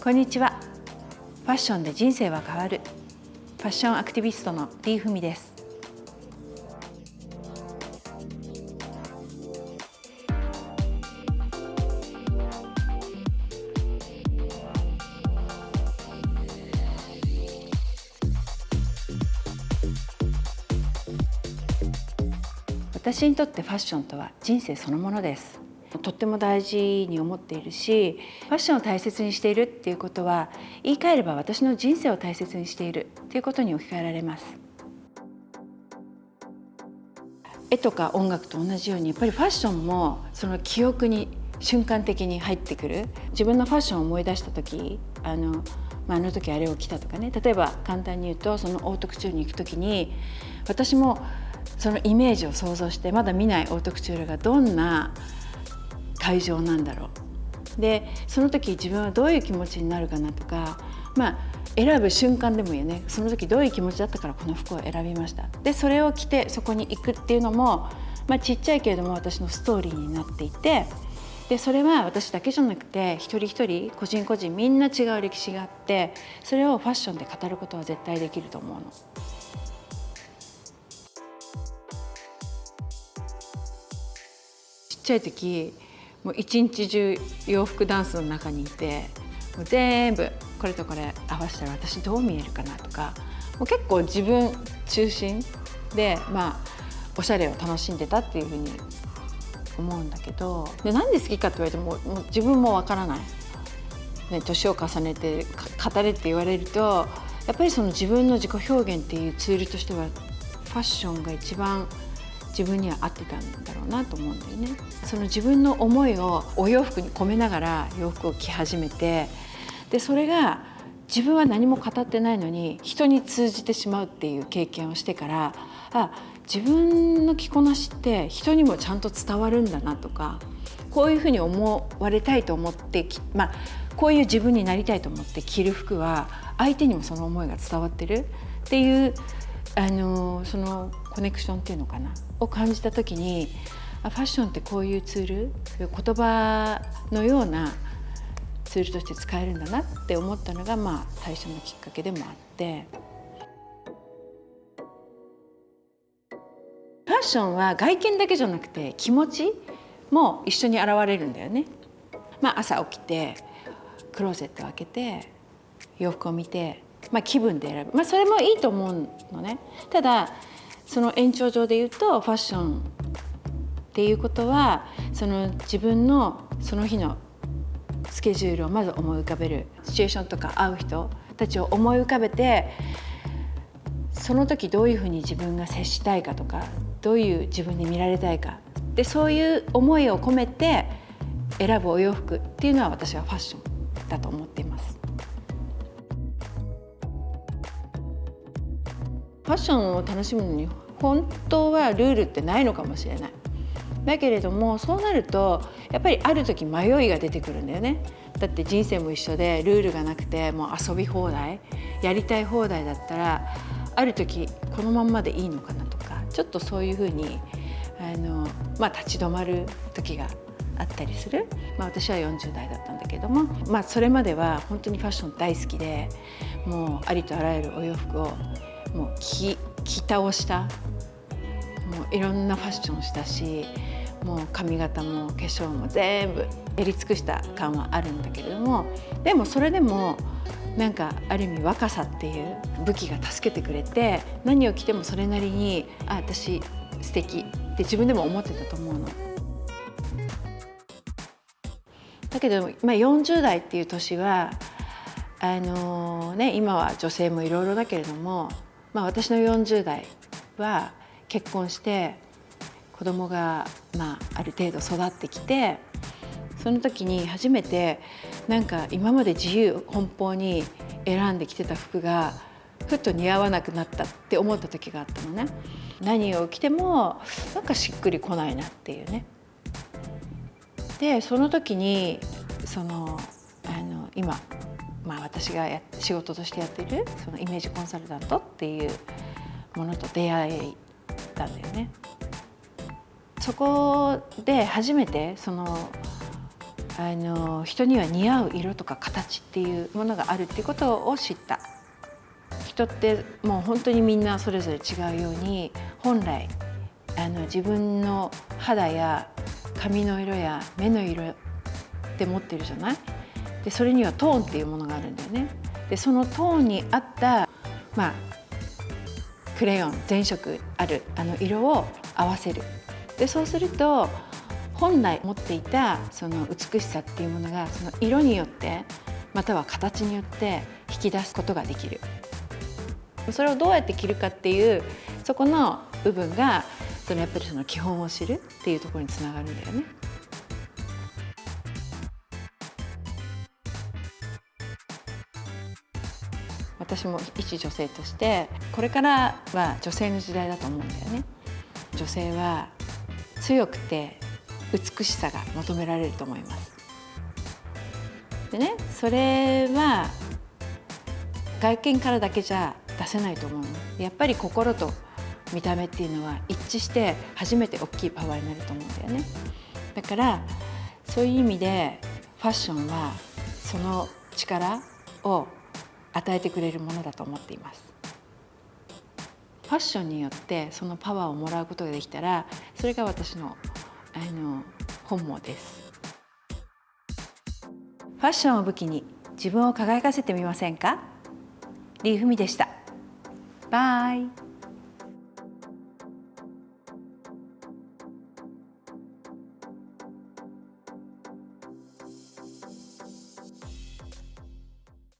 こんにちは。ファッションで人生は変わる。ファッションアクティビストのリーフミです。私にとってファッションとは人生そのものです。とっても大事に思っているし、ファッションを大切にしているっていうことは、言い換えれば私の人生を大切にしているということに置き換えられます。絵とか音楽と同じように、やっぱりファッションもその記憶に瞬間的に入ってくる。自分のファッションを思い出した時、あの時あれを着たとかね、例えば簡単に言うと、そのオートクチュールに行く時に、私もそのイメージを想像して、まだ見ないオートクチュールがどんな会場なんだろう、でその時自分はどういう気持ちになるかなとか、選ぶ瞬間でもいいよね。その時どういう気持ちだったからこの服を選びました。でそれを着てそこに行くっていうのも、ちっちゃいけれども私のストーリーになっていて、でそれは私だけじゃなくて、一人一人個人個人みんな違う歴史があって、それをファッションで語ることは絶対できると思うの。ちっちゃい時もう一日中洋服ダンスの中にいて、もう全部これとこれ合わせたら私どう見えるかなとか、もう結構自分中心で、おしゃれを楽しんでたっていうふうに思うんだけど、でなんで好きかって言われても、もう自分もわからない、ね、年を重ねて語れって言われると、やっぱりその自分の自己表現っていうツールとしては、ファッションが一番自分には合ってたんだろうなと思うんだよね。その自分の思いをお洋服に込めながら洋服を着始めて、でそれが自分は何も語ってないのに人に通じてしまうっていう経験をしてから、自分の着こなしって人にもちゃんと伝わるんだなとか、こういうふうに思われたいと思って、こういう自分になりたいと思って着る服は相手にもその思いが伝わってるっていう、そのコネクションっていうのかなを感じた時に、ファッションってこういうツール、言葉のようなツールとして使えるんだなって思ったのが、最初のきっかけでもあって、ファッションは外見だけじゃなくて気持ちも一緒に現れるんだよね。朝起きてクローゼットを開けて洋服を見て、気分で選ぶ、それもいいと思うのね。ただその延長上で言うと、ファッションっていうことは、その自分のその日のスケジュールをまず思い浮かべる、シチュエーションとか会う人たちを思い浮かべて、その時どういうふうに自分が接したいかとか、どういう自分に見られたいかで、そういう思いを込めて選ぶお洋服っていうのは、私はファッションだと思っています。ファッションを楽しむのに本当はルールってないのかもしれない。だけれども、そうなるとやっぱりある時迷いが出てくるんだよね。だって人生も一緒で、ルールがなくてもう遊び放題、やりたい放題だったら、ある時このまんまでいいのかなとか、ちょっとそういうふうに立ち止まる時があったりする。私は40代だったんだけども、それまでは本当にファッション大好きで、もうありとあらゆるお洋服をもう着倒した、もういろんなファッションをしたし、もう髪型も化粧も全部やり尽くした感はあるんだけれども、でもそれでもある意味若さっていう武器が助けてくれて、何を着てもそれなりに私素敵って自分でも思ってたと思うの。だけど、40代っていう年は今は女性もいろいろだけれども、私の40代は結婚して子供がある程度育ってきて、その時に初めて今まで自由奔放に選んできてた服がふっと似合わなくなったって思った時があったのね。何を着てもしっくりこないなっていうね。でその時に今私が仕事としてやっているそのイメージコンサルタントっていうものと出会ったんだよね。そこで初めて人には似合う色とか形っていうものがあるっていうことを知った。人ってもう本当にみんなそれぞれ違うように、本来自分の肌や髪の色や目の色って持ってるじゃない。でそれにはトーンっていうものがあるんだよね。でそのトーンに合った、クレヨン全色ある色を合わせる。でそうすると本来持っていたその美しさっていうものがその色によってまたは形によって引き出すことができる。それをどうやって着るかっていうそこの部分がやっぱりその基本を知るっていうところにつながるんだよね。私も一女性としてこれからは女性の時代だと思うんだよね。女性は強くて美しさが求められると思います。でね、それは外見からだけじゃ出せないと思うの。やっぱり心と見た目っていうのは一致して初めて大きいパワーになると思うんだよね。だからそういう意味でファッションはその力を与えてくれるものだと思っています。ファッションによってそのパワーをもらうことができたら、それが私の本望です。ファッションを武器に自分を輝かせてみませんか？リーフミでした。バイ。